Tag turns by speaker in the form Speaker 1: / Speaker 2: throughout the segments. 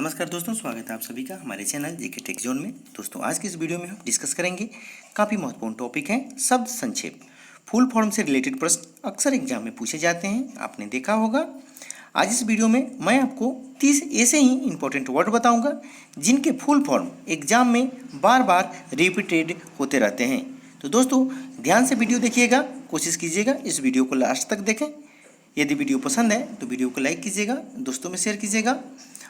Speaker 1: नमस्कार दोस्तों, स्वागत है आप सभी का हमारे चैनल जीके टेक जोन में। दोस्तों आज की इस वीडियो में हम डिस्कस करेंगे काफ़ी महत्वपूर्ण टॉपिक है शब्द संक्षेप। फुल फॉर्म से रिलेटेड प्रश्न अक्सर एग्जाम में पूछे जाते हैं, आपने देखा होगा। आज इस वीडियो में मैं आपको 30 ऐसे ही इंपॉर्टेंट वर्ड बताऊंगा जिनके फुल फॉर्म एग्जाम में बार बार रिपीटेड होते रहते हैं। तो दोस्तों ध्यान से वीडियो देखिएगा, कोशिश कीजिएगा इस वीडियो को लास्ट तक देखें। यदि वीडियो पसंद है तो वीडियो को लाइक कीजिएगा, दोस्तों में शेयर कीजिएगा,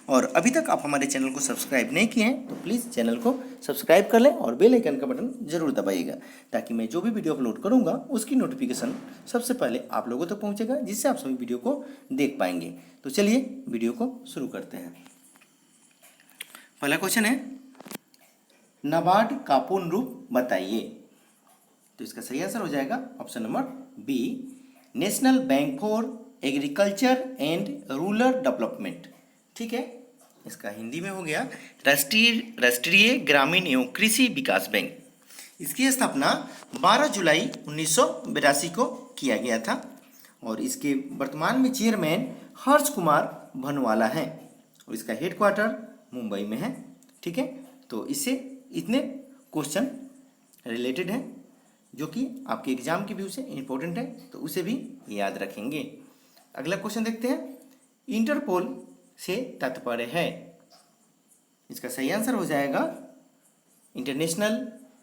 Speaker 1: और अभी तक आप हमारे चैनल को सब्सक्राइब नहीं किए हैं तो प्लीज़ चैनल को सब्सक्राइब कर लें और बेल आइकन का बटन जरूर दबाइएगा, ताकि मैं जो भी वीडियो अपलोड करूंगा उसकी नोटिफिकेशन सबसे पहले आप लोगों तक पहुंचेगा, जिससे आप सभी वीडियो को देख पाएंगे। तो चलिए वीडियो को शुरू करते हैं। पहला क्वेश्चन है, नाबार्ड का पूर्ण रूप बताइए। तो इसका सही आंसर हो जाएगा option number B, National Bank for Agriculture and Rural Development. ठीक है, इसका हिंदी में हो गया राष्ट्रीय ग्रामीण एवं कृषि विकास बैंक। इसकी स्थापना 12 जुलाई 1982 को किया गया था और इसके वर्तमान में चेयरमैन हर्ष कुमार भनवाला हैं और इसका हेडक्वार्टर मुंबई में है। ठीक है, तो इससे इतने क्वेश्चन रिलेटेड हैं जो कि आपके एग्जाम के व्यू से इम्पोर्टेंट है, तो उसे भी याद रखेंगे। अगला क्वेश्चन देखते हैं, इंटरपोल से तात्पर्य है। इसका सही आंसर हो जाएगा इंटरनेशनल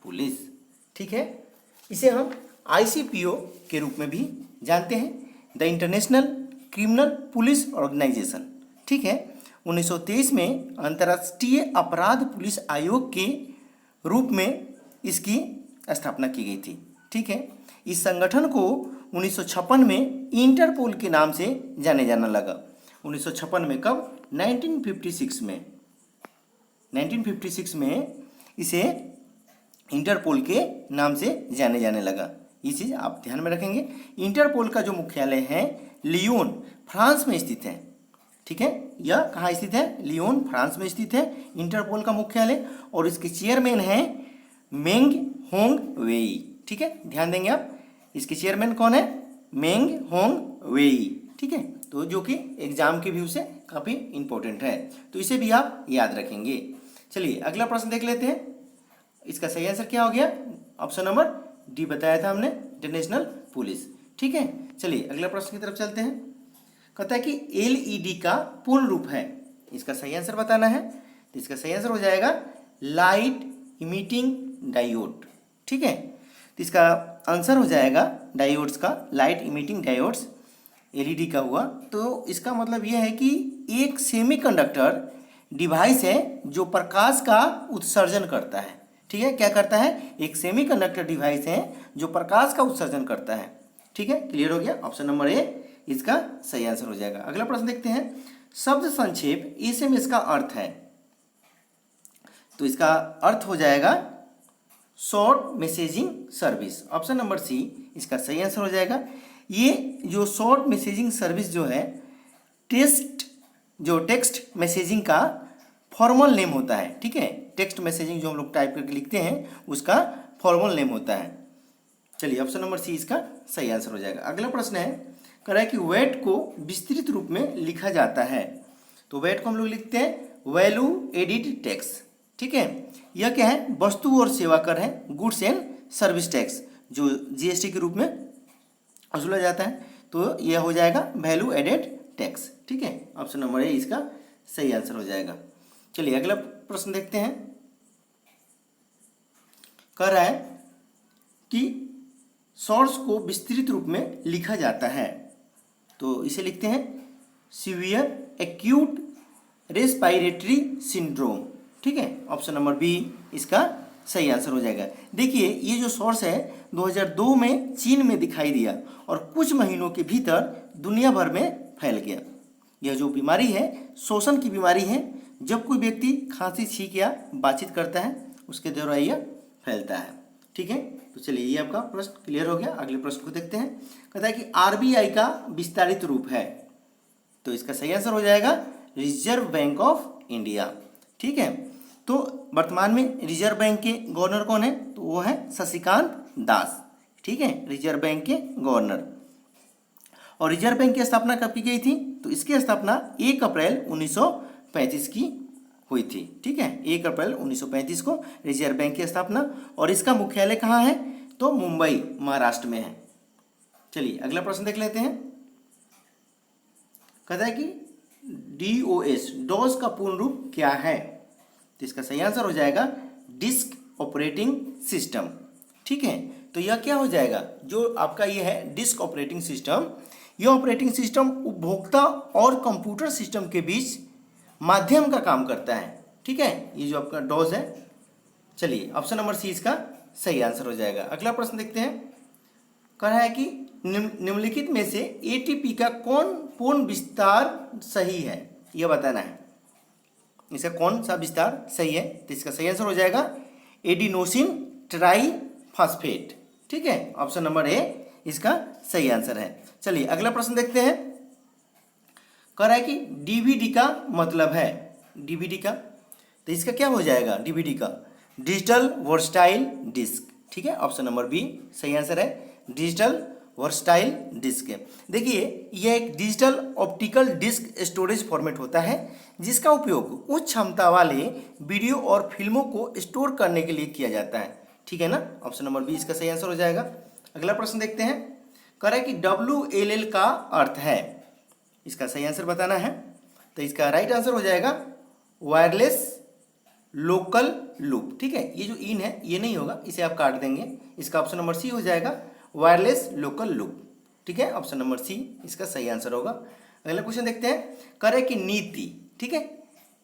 Speaker 1: पुलिस। ठीक है, इसे हम ICPO के रूप में भी जानते हैं, the International Criminal Police Organisation. ठीक है, 1923 में अंतर्राष्ट्रीय अपराध पुलिस आयोग के रूप में इसकी स्थापना की गई थी। ठीक है, इस संगठन को 1956 में इंटरपोल के नाम से जाने जाना लगा। 1956 में कब? 1956 में 1956 में इसे इंटरपोल के नाम से जाने जाने लगा। ये चीज़ आप ध्यान में रखेंगे। इंटरपोल का जो मुख्यालय है लियोन, फ्रांस में स्थित है। ठीक है, यह कहाँ स्थित है? लियोन, फ्रांस में स्थित है इंटरपोल का मुख्यालय, और इसके चेयरमैन हैं मेंग होंग वेई। ठीक है, ध्यान देंगे आप, इसके चेयरमैन कौन है? मेंग होंग वेई। ठीक है, तो जो कि एग्जाम के व्यू से काफ़ी इंपॉर्टेंट है, तो इसे भी आप याद रखेंगे। चलिए अगला प्रश्न देख लेते हैं। इसका सही आंसर क्या हो गया? ऑप्शन नंबर डी बताया था हमने, इंटरनेशनल पुलिस। ठीक है, चलिए अगला प्रश्न की तरफ चलते हैं। कहता है कि LED का पूर्ण रूप है। इसका सही आंसर बताना है, तो इसका सही आंसर हो जाएगा लाइट इमिटिंग डायोड। ठीक है, तो इसका आंसर हो जाएगा डायोड्स का, लाइट इमिटिंग डायोड्स LED का हुआ। तो इसका मतलब यह है कि एक सेमीकंडक्टर डिवाइस है जो प्रकाश का उत्सर्जन करता है। ठीक है, क्या करता है? एक सेमीकंडक्टर डिवाइस है जो प्रकाश का उत्सर्जन करता है। ठीक है, क्लियर हो गया? ऑप्शन नंबर ए इसका सही आंसर हो जाएगा। अगला प्रश्न देखते हैं, शब्द संक्षेप SMS का अर्थ है। तो इसका अर्थ हो जाएगा short messaging service. Option number C इसका सही आंसर हो जाएगा। ये जो शॉर्ट मैसेजिंग सर्विस जो है, टेक्स्ट मैसेजिंग का फॉर्मल नेम होता है। ठीक है, टेक्स्ट मैसेजिंग जो हम लोग टाइप करके लिखते हैं उसका फॉर्मल नेम होता है। चलिए ऑप्शन नंबर सी इसका सही आंसर हो जाएगा। अगला प्रश्न है, कह रहा है कि वेट को विस्तृत रूप में लिखा जाता है। तो वेट को हम लोग लिखते हैं वैल्यू एडिड टैक्स। ठीक है, यह क्या है? वस्तु और सेवा कर है, गुड्स एंड सर्विस टैक्स, जो GST के रूप में वसूला जाता है। तो यह हो जाएगा वैल्यू एडेड टैक्स। ठीक है, ऑप्शन नंबर ए इसका सही आंसर हो जाएगा। चलिए अगला प्रश्न देखते हैं। कह रहा है कि सोर्स को विस्तृत रूप में लिखा जाता है। तो इसे लिखते हैं सीवियर एक्यूट रेस्पिरेटरी सिंड्रोम। ठीक है, ऑप्शन नंबर बी इसका सही आंसर हो जाएगा। देखिए ये जो सोर्स है 2002 में चीन में दिखाई दिया और कुछ महीनों के भीतर दुनिया भर में फैल गया। यह जो बीमारी है श्वसन की बीमारी है। जब कोई व्यक्ति खांसी, छींक या बातचीत करता है उसके द्वारा यह फैलता है। ठीक है, तो चलिए ये आपका प्रश्न क्लियर हो गया। अगले प्रश्न को देखते हैं। कहता है कि RBI का विस्तारित रूप है। तो इसका सही आंसर हो जाएगा रिजर्व बैंक ऑफ इंडिया। ठीक है, तो वर्तमान में रिजर्व बैंक के गवर्नर कौन है? तो वो है शशिकांत दास। ठीक है, रिजर्व बैंक के गवर्नर। और रिजर्व बैंक की स्थापना कब की गई थी? तो इसकी स्थापना 1 अप्रैल 1935 की हुई थी। ठीक है, 1 अप्रैल 1935 को रिजर्व बैंक की स्थापना, और इसका मुख्यालय कहाँ है? तो मुंबई महाराष्ट्र में है। चलिए अगला प्रश्न देख लेते हैं। कहता है कि DOS डॉस का पूर्ण रूप क्या है? तो इसका सही आंसर हो जाएगा डिस्क ऑपरेटिंग सिस्टम। ठीक है, तो यह क्या हो जाएगा? जो आपका ये है डिस्क ऑपरेटिंग सिस्टम, यह ऑपरेटिंग सिस्टम उपभोक्ता और कंप्यूटर सिस्टम के बीच माध्यम का काम करता है। ठीक है, ये जो आपका डॉस है। चलिए ऑप्शन नंबर सी इसका सही आंसर हो जाएगा। अगला प्रश्न देखते हैं। कह रहा है कि निम्नलिखित में से ATP का कौन पूर्ण विस्तार सही है? यह बताना है, इसका कौन सा विस्तार सही है? तो इसका सही आंसर हो जाएगा एडिनोसिन ट्राईफॉस्फेट। ठीक है, ऑप्शन नंबर ए इसका सही आंसर है। चलिए अगला प्रश्न देखते हैं। कह रहा है कि DVD का मतलब है, DVD का, तो इसका क्या हो जाएगा? DVD का डिजिटल वर्सटाइल डिस्क। ठीक है, ऑप्शन नंबर बी सही आंसर है, डिजिटल वर्सटाइल डिस्क है। देखिए यह एक digital optical disc storage format होता है जिसका उपयोग उच्च क्षमता वाले वीडियो और फिल्मों को स्टोर करने के लिए किया जाता है। ठीक है ना, ऑप्शन नंबर बी इसका सही आंसर हो जाएगा। अगला प्रश्न देखते हैं। कह रहा है कि WLL का अर्थ है, इसका सही आंसर बताना है। तो इसका राइट आंसर हो जाएगा वायरलेस लोकल लूप। ठीक है, ये जो इन है ये नहीं होगा, इसे आप काट देंगे। इसका ऑप्शन नंबर सी हो जाएगा वायरलेस लोकल लूप। ठीक है, ऑप्शन नंबर सी इसका सही आंसर होगा। अगला क्वेश्चन देखते हैं। करे कि नीति, ठीक है,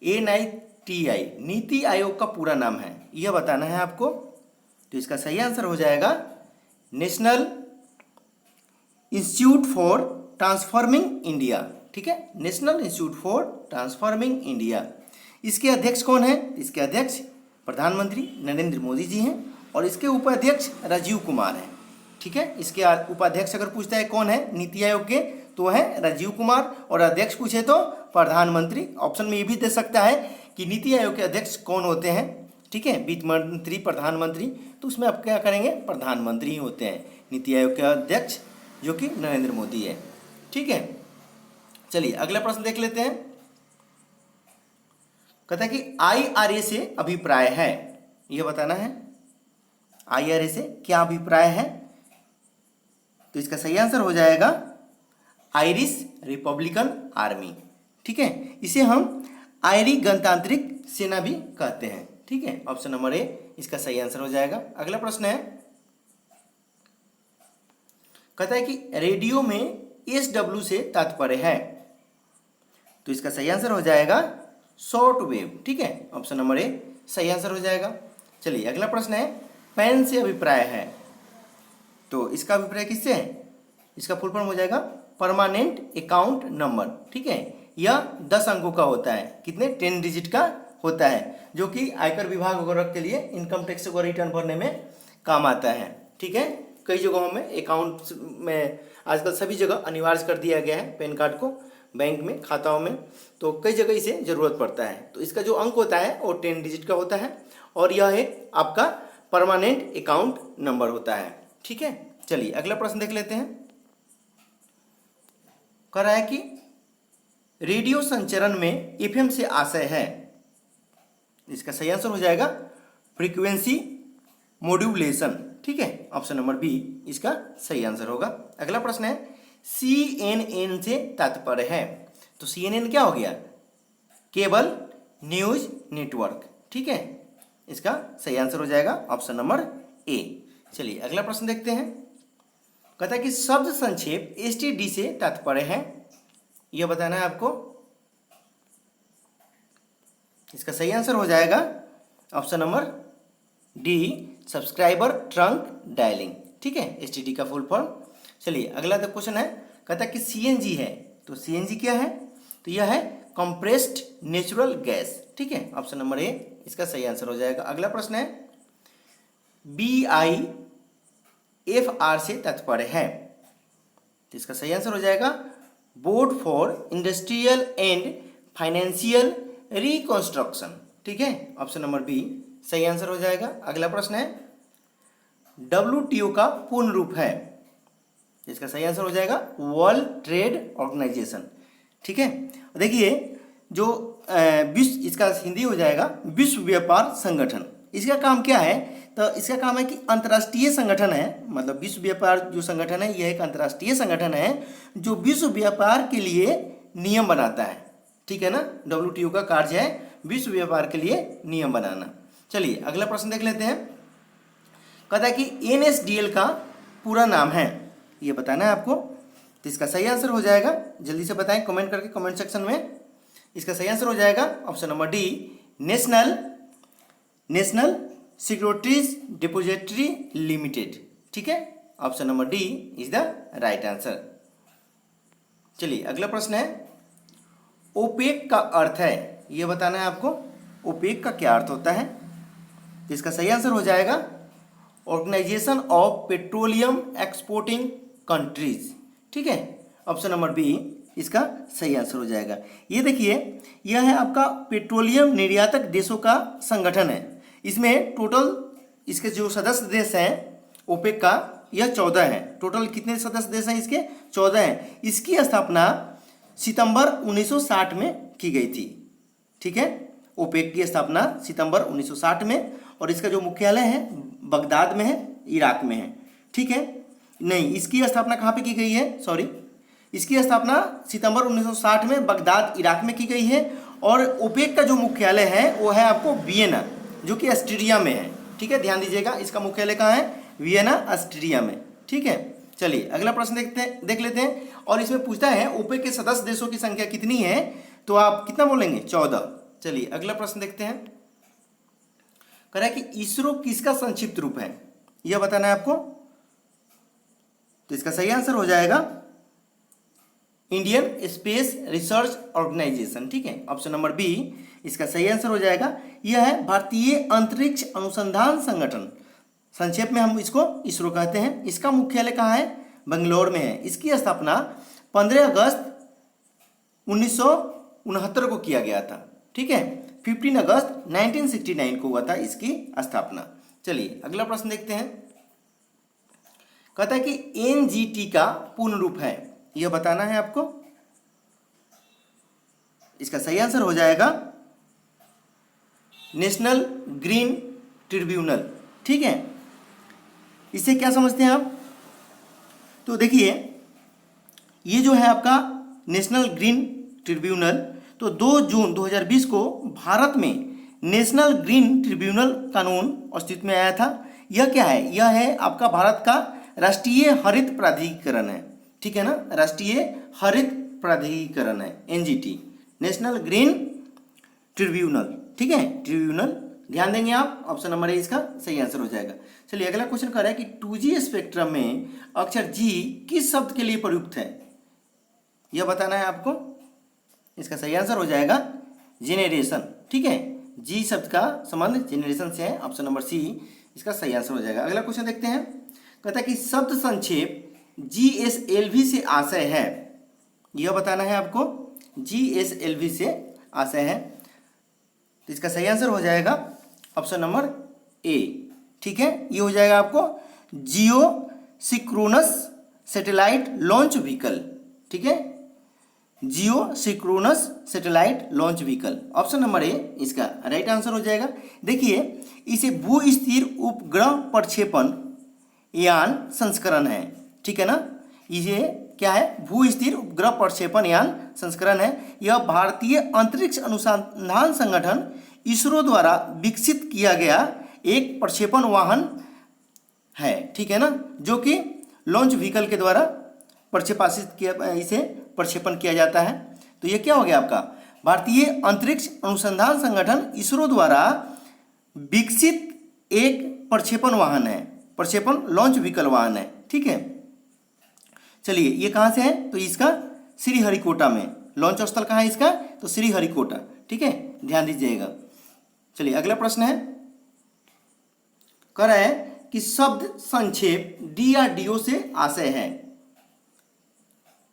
Speaker 1: NITI नीति आयोग का पूरा नाम है, यह बताना है आपको। तो इसका सही आंसर हो जाएगा national institute for transforming India. ठीक है, national institute for transforming India. इसके अध्यक्ष कौन है? इसके अध्यक्ष प्रधानमंत्री नरेंद्र मोदी जी हैं और इसके उपाध्यक्ष राजीव कुमार हैं। ठीक है, इसके उपाध्यक्ष अगर पूछता है कौन है नीति आयोग के, तो वह है राजीव कुमार, और अध्यक्ष पूछे तो प्रधानमंत्री। ऑप्शन में ये भी दे सकता है कि नीति आयोग के अध्यक्ष कौन होते हैं। ठीक है, वित्त मंत्री, प्रधानमंत्री, तो उसमें आप क्या करेंगे? प्रधानमंत्री ही होते हैं नीति आयोग के अध्यक्ष, जो कि नरेंद्र मोदी है। ठीक है, चलिए अगला प्रश्न देख लेते हैं। कहता है कि IRA से अभिप्राय है, यह बताना है। IRA से क्या अभिप्राय है? तो इसका सही आंसर हो जाएगा आयरिश रिपब्लिकन आर्मी। ठीक है, इसे हम आयरी गणतांत्रिक सेना भी कहते हैं। ठीक है, ऑप्शन नंबर ए इसका सही आंसर हो जाएगा। अगला प्रश्न है। कहता है कि रेडियो में SW से तात्पर्य है, तो इसका सही आंसर हो जाएगा शॉर्ट वेव। ठीक है, ऑप्शन नंबर ए सही आंसर हो जाएगा। चलिए अगला प्रश्न है। पैन से अभिप्राय है, तो इसका अभिप्राय किससे है? इसका फुल फॉर्म हो जाएगा परमानेंट अकाउंट नंबर। ठीक है, यह 10 अंकों का होता है, कितने? 10 डिजिट का होता है, जो कि आयकर विभाग वगैरह के लिए इनकम टैक्स को रिटर्न भरने में काम आता है। ठीक है, कई जगहों में अकाउंट में आजकल सभी जगह अनिवार्य कर दिया गया है पैन कार्ड को, बैंक में खाताओं में, तो कई जगह इसे ज़रूरत पड़ता है। तो इसका जो अंक होता है वो 10 डिजिट का होता है, और यह एक आपका परमानेंट अकाउंट नंबर होता है। ठीक है, चलिए अगला प्रश्न देख लेते हैं। कह रहा है कि रेडियो संचरण में FM से आशय है, इसका सही आंसर हो जाएगा फ्रीक्वेंसी मॉड्यूलेशन। ठीक है, ऑप्शन नंबर बी इसका सही आंसर होगा। अगला प्रश्न है। CNN से तात्पर्य है, तो CNN क्या हो गया? Cable news network. ठीक है, इसका सही आंसर हो जाएगा ऑप्शन नंबर ए। चलिए अगला प्रश्न देखते हैं। कहता है कि शब्द संक्षेप STD से तात्पर्य है, यह बताना है आपको। इसका सही आंसर हो जाएगा option number D subscriber trunk dialling. ठीक है, STD का फुल फॉर्म। चलिए अगला क्वेश्चन है। कहता है कि CNG है, तो CNG क्या है? तो यह है कंप्रेस्ड नेचुरल गैस। ठीक है, ऑप्शन नंबर ए इसका सही आंसर हो जाएगा। अगला प्रश्न है। BIFR से तात्पर्य है, तो इसका सही आंसर हो जाएगा board for industrial and financial reconstruction. ठीक है, ऑप्शन नंबर बी सही आंसर हो जाएगा। अगला प्रश्न है। WTO का पूर्ण रूप है, इसका सही आंसर हो जाएगा वर्ल्ड ट्रेड ऑर्गेनाइजेशन। ठीक है, देखिए जो विश्व, इसका हिंदी हो जाएगा विश्व व्यापार संगठन। इसका काम क्या है? तो इसका काम है कि अंतर्राष्ट्रीय संगठन है, मतलब विश्व व्यापार जो संगठन है यह एक अंतर्राष्ट्रीय संगठन है जो विश्व व्यापार के लिए नियम बनाता है। ठीक है ना, WTO का कार्य है विश्व व्यापार के लिए नियम बनाना। चलिए अगला प्रश्न देख लेते हैं। कहता है कि NSDL का पूरा नाम है, ये बताना है आपको। तो इसका सही आंसर हो जाएगा, जल्दी से बताएं कमेंट करके कमेंट सेक्शन में। इसका सही आंसर हो जाएगा option number D, national securities depository limited. ठीक है, option number D is the right answer. चलिए अगला प्रश्न है, ओपेक का अर्थ है, ये बताना है आपको ओपेक का क्या अर्थ होता है। तो इसका सही आंसर हो जाएगा Organisation of Petroleum Exporting Countries. ठीक है, ऑप्शन नंबर बी इसका सही आंसर हो जाएगा। ये देखिए, यह है आपका पेट्रोलियम निर्यातक देशों का संगठन है। इसमें टोटल इसके जो सदस्य देश हैं ओपेक का, यह 14 है। टोटल कितने सदस्य देश हैं इसके? 14 हैं। इसकी स्थापना सितंबर 1960 में की गई थी। ठीक है, ओपेक की स्थापना सितंबर 1960 में, और इसका जो मुख्यालय है बगदाद में है, इराक में है। ठीक है, नहीं, इसकी स्थापना कहाँ पे की गई है? सॉरी, इसकी स्थापना सितंबर 1960 में बगदाद इराक में की गई है। और ओपेक का जो मुख्यालय है वो है आपको वियना, जो कि ऑस्ट्रिया में है। ठीक है, ध्यान दीजिएगा, इसका मुख्यालय कहाँ है? वियना, ऑस्ट्रिया में। ठीक है, चलिए अगला प्रश्न देख लेते हैं। और इसमें पूछता है ओपेक के सदस्य देशों की संख्या कितनी है, तो आप कितना बोलेंगे? 14। चलिए अगला प्रश्न देखते हैं। कह रहा है कि इसरो किसका संक्षिप्त रूप है, यह बताना है आपको। तो इसका सही आंसर हो जाएगा इंडियन स्पेस रिसर्च ऑर्गेनाइजेशन। ठीक है, ऑप्शन नंबर बी इसका सही आंसर हो जाएगा। यह है भारतीय अंतरिक्ष अनुसंधान संगठन, संक्षेप में हम इसको इसरो कहते हैं। इसका मुख्यालय कहाँ है? बेंगलोर में है। इसकी स्थापना 15 अगस्त 1969 को किया गया था। ठीक है, 15 अगस्त 1969 को हुआ था इसकी स्थापना। चलिए अगला प्रश्न देखते हैं। कहता है कि NGT का पूर्ण रूप है, यह बताना है आपको। इसका सही आंसर हो जाएगा नेशनल ग्रीन ट्रिब्यूनल। ठीक है, इससे क्या समझते हैं आप? तो देखिए, ये जो है आपका नेशनल ग्रीन ट्रिब्यूनल, तो 2 जून 2020 को भारत में नेशनल ग्रीन ट्रिब्यूनल कानून अस्तित्व में आया था। यह क्या है? यह है आपका भारत का राष्ट्रीय हरित प्राधिकरण है। ठीक है ना, राष्ट्रीय हरित प्राधिकरण है NGT, नेशनल ग्रीन ट्रिब्यूनल। ठीक है, ट्रिब्यूनल ध्यान देंगे आप, ऑप्शन नंबर ए इसका सही आंसर हो जाएगा। चलिए अगला क्वेश्चन कर रहा है कि 2G स्पेक्ट्रम में अक्षर G किस शब्द के लिए प्रयुक्त है, यह बताना है आपको। इसका सही आंसर हो जाएगा जेनरेशन। ठीक है, G शब्द का संबंध जेनरेशन से है, ऑप्शन नंबर सी इसका सही आंसर हो जाएगा। अगला क्वेश्चन देखते हैं। कहता है कि शब्द संक्षेप GSLV से आशय है, यह बताना है आपको। GSLV से आशय है, तो इसका सही आंसर हो जाएगा ऑप्शन नंबर ए। ठीक है, ये हो जाएगा आपको geosynchronous satellite launch vehicle. ठीक है, geosynchronous satellite launch vehicle, option number A इसका राइट आंसर हो जाएगा। देखिए, इसे भू स्थिर उपग्रह प्रक्षेपण यान संस्करण है। ठीक है ना, ये क्या है? भू स्थिर उपग्रह प्रक्षेपण यान संस्करण है। यह भारतीय अंतरिक्ष अनुसंधान संगठन इसरो द्वारा विकसित किया गया एक प्रक्षेपण वाहन है। ठीक है ना, जो कि लॉन्च व्हीकल के द्वारा इसे प्रक्षेपण किया जाता है। तो ये क्या हो गया आपका? भारतीय अंतरिक्ष अनुसंधान संगठन इसरो द्वारा विकसित एक प्रक्षेपण वाहन है, प्रक्षेपण लॉन्च व्हीकल वाहन है। ठीक है, चलिए ये कहाँ से है? तो इसका श्रीहरिकोटा में, लॉन्च स्थल कहाँ है इसका? तो श्रीहरिकोटा। ठीक है, ध्यान दीजिएगा। चलिए अगला प्रश्न है, कह रहा है कि शब्द संक्षेप DRDO से आशय है।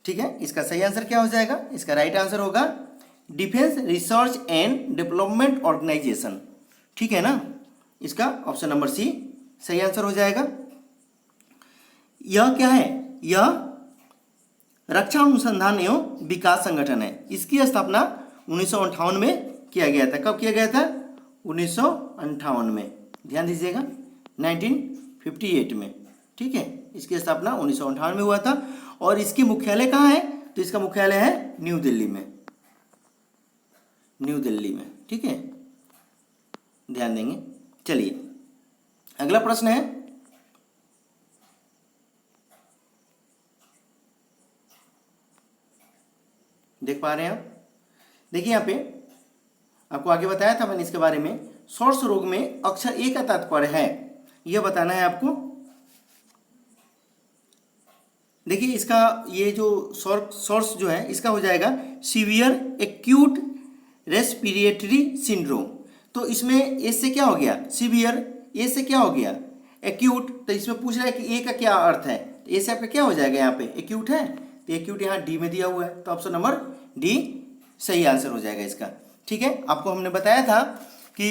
Speaker 1: ठीक है, इसका सही आंसर क्या हो जाएगा? इसका राइट आंसर होगा Defence Research and Development Organisation. ठीक है ना, इसका ऑप्शन नंबर सी सही आंसर हो जाएगा। यह क्या है? यह रक्षा अनुसंधान एवं विकास संगठन है। इसकी स्थापना 1958 में किया गया था। कब किया गया था? 1958 में, ध्यान दीजिएगा, 1958 में, ठीक है। इसकी स्थापना 1958 में हुआ था। और इसकी मुख्यालय कहाँ है? तो इसका मुख्यालय है न्यू दिल्ली में, न्यू दिल्ली में, ठीक है, ध्यान देंगे। चलिए अगला प्रश्न है, देख पा रहे हैं आप? देखिए यहाँ पे आपको आगे बताया था मैंने इसके बारे में। सोर्स रोग में अक्षर ए का तात्पर्य है, यह बताना है आपको। देखिए इसका ये जो सोर्स जो है इसका हो जाएगा सीवियर एक्यूट रेस्पिरेटरी सिंड्रोम। तो इसमें ए से क्या हो गया? सीवियर, ए से क्या हो गया? एक्यूट। तो इसमें पूछ रहा है कि ए का क्या अर्थ है? तो ए से आपका क्या हो जाएगा? यहाँ पे एक्यूट है, तो एक्यूट यहाँ डी में दिया हुआ है, तो ऑप्शन नंबर डी सही आंसर हो जाएगा इसका, ठीक है। आपको हमने बताया था कि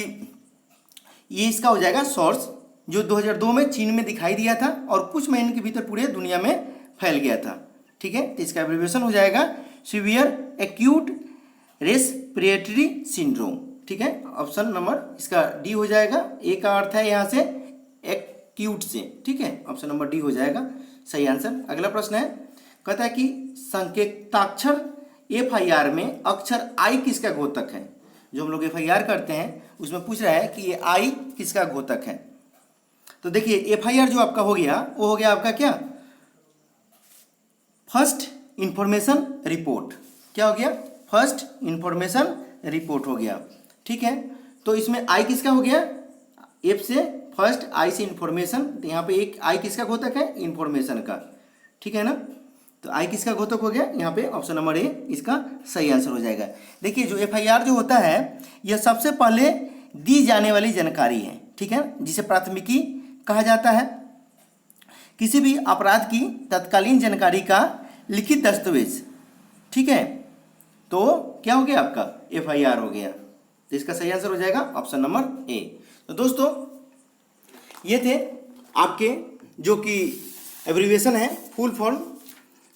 Speaker 1: ये इसका हो जाएगा सोर्स, जो 2002 में चीन में दिखाई दिया था और कुछ महीने के भीतर पूरे दुनिया में फैल गया था, ठीक है। तो इसका एब्रिविएशन हो जाएगा सीवियर एक्यूट रेस्पिरेटरी सिंड्रोम, ठीक है। ऑप्शन नंबर इसका डी हो जाएगा। ए का अर्थ है यहाँ से एक्यूट से, ठीक है, ऑप्शन नंबर डी हो जाएगा सही आंसर। अगला प्रश्न है, कहता है कि संकेताक्षर FIR में अक्षर आई किसका घोतक है? जो हम लोग FIR करते हैं उसमें पूछ रहा है कि ये आई किसका घोतक है। तो देखिए FIR जो आपका हो गया वो हो गया आपका क्या? First information report. क्या हो गया? फर्स्ट इंफॉर्मेशन रिपोर्ट हो गया, ठीक है। तो इसमें आई किसका हो गया? एफ से फर्स्ट, आई से इंफॉर्मेशन, तो यहाँ पे एक आई किसका घोतक है? इंफॉर्मेशन का, ठीक है ना। तो आई किसका घोतक हो गया? यहाँ पे ऑप्शन नंबर ए इसका सही आंसर हो जाएगा। देखिए जो FIR जो होता है यह सबसे पहले दी जाने वाली जानकारी है, ठीक है, जिसे प्राथमिकी कहा जाता है। किसी भी अपराध की तत्कालीन जानकारी का लिखित दस्तावेज, ठीक है। तो क्या हो गया आपका? FIR हो गया, तो इसका सही आंसर हो जाएगा ऑप्शन नंबर ए। तो दोस्तों ये थे आपके जो कि एब्रिविएशन है, फुल फॉर्म,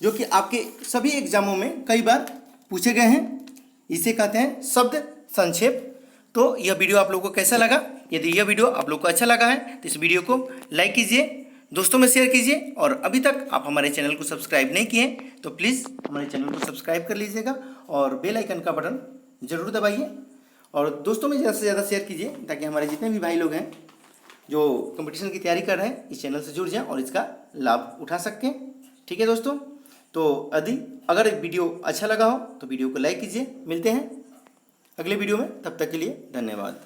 Speaker 1: जो कि आपके सभी एग्जामों में कई बार पूछे गए हैं। इसे कहते हैं शब्द संक्षेप। तो यह वीडियो आप लोगों को कैसा लगा? यदि यह वीडियो आप लोग को अच्छा लगा है तो इस वीडियो को लाइक कीजिए, दोस्तों में शेयर कीजिए, और अभी तक आप हमारे चैनल को सब्सक्राइब नहीं किए तो प्लीज़ हमारे चैनल को सब्सक्राइब कर लीजिएगा और बेल आइकन का बटन जरूर दबाइए, और दोस्तों में ज़्यादा से ज़्यादा शेयर कीजिए ताकि हमारे जितने भी भाई लोग हैं जो कंपटीशन की तैयारी कर रहे हैं इस चैनल से जुड़ जाएं और इसका लाभ उठा सकें, ठीक है दोस्तों। तो अगर वीडियो अच्छा लगा हो तो वीडियो को लाइक कीजिए। मिलते हैं अगले वीडियो में, तब तक के लिए धन्यवाद।